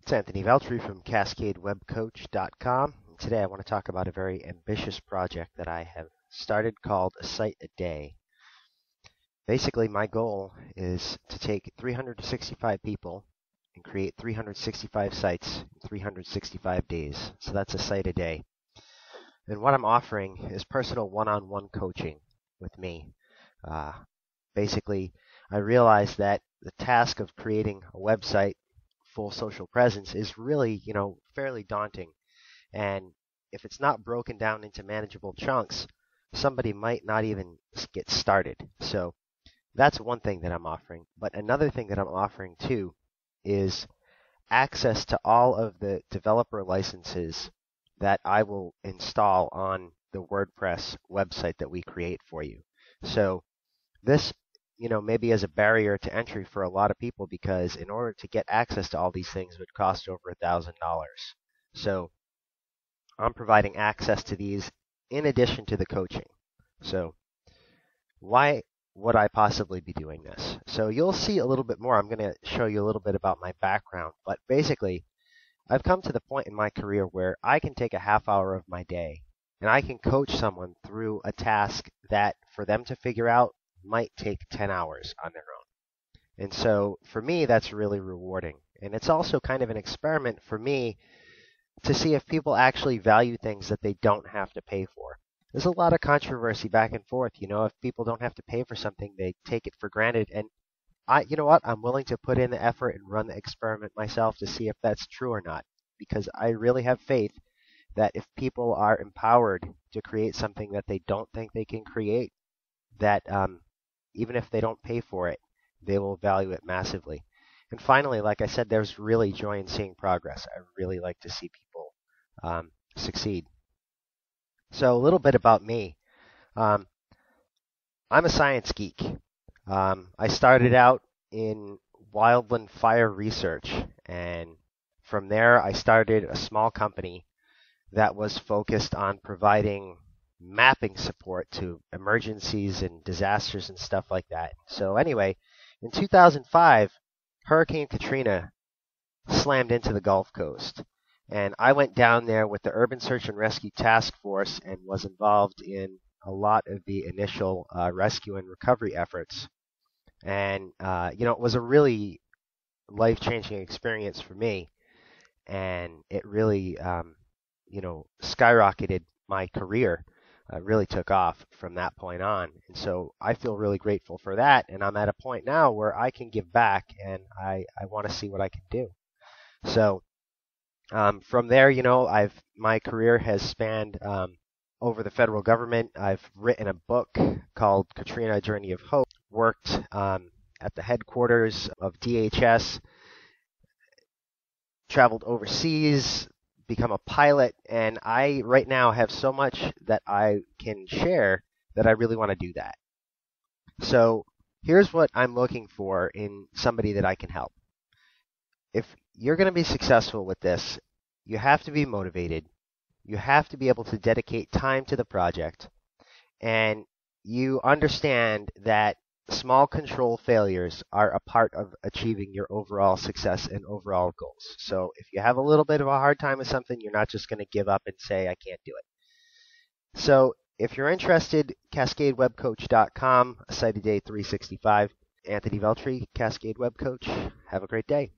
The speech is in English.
It's Anthony Veltri from CascadeWebCoach.com. Today I want to talk about a very ambitious project that I have started called A Site a Day. Basically, my goal is to take 365 people and create 365 sites in 365 days. So that's a site a day. And what I'm offering is personal one-on-one coaching with me. Basically, I realized that the task of creating a website, full social presence, is really, fairly daunting. And if it's not broken down into manageable chunks, somebody might not even get started. So that's one thing that I'm offering. But another thing that I'm offering too is access to all of the developer licenses that I will install on the WordPress website that we create for you. So this, maybe as a barrier to entry for a lot of people, because in order to get access to all these things would cost over $1,000. So I'm providing access to these in addition to the coaching. So why would I possibly be doing this? So you'll see a little bit more. I'm going to show you a little bit about my background, but basically I've come to the point in my career where I can take a half hour of my day and I can coach someone through a task that for them to figure out might take 10 hours on their own. And so for me, that's really rewarding. And it's also kind of an experiment for me to see if people actually value things that they don't have to pay for. There's a lot of controversy back and forth. If people don't have to pay for something, they take it for granted. And you know what? I'm willing to put in the effort and run the experiment myself to see if that's true or not. Because I really have faith that if people are empowered to create something that they don't think they can create, that even if they don't pay for it, they will value it massively. And finally, like I said, there's really joy in seeing progress. I really like to see people succeed. So a little bit about me. I'm a science geek. I started out in wildland fire research, and from there I started a small company that was focused on providing mapping support to emergencies and disasters and stuff like that. So anyway, in 2005, Hurricane Katrina slammed into the Gulf Coast. And I went down there with the Urban Search and Rescue Task Force and was involved in a lot of the initial rescue and recovery efforts. And, it was a really life-changing experience for me. And it really, skyrocketed my career. Really took off from that point on. And so I feel really grateful for that. And I'm at a point now where I can give back, and I want to see what I can do. So from there, my career has spanned over the federal government. I've written a book called Katrina: A Journey of Hope, worked at the headquarters of DHS, traveled overseas, become a pilot, and I right now have so much that I can share that I really want to do that. So here's what I'm looking for in somebody that I can help. If you're going to be successful with this, you have to be motivated. You have to be able to dedicate time to the project, and you understand that small control failures are a part of achieving your overall success and overall goals. So if you have a little bit of a hard time with something, you're not just going to give up and say, I can't do it. So if you're interested, CascadeWebCoach.com, a site a day 365. Anthony Veltri, Cascade Web Coach. Have a great day.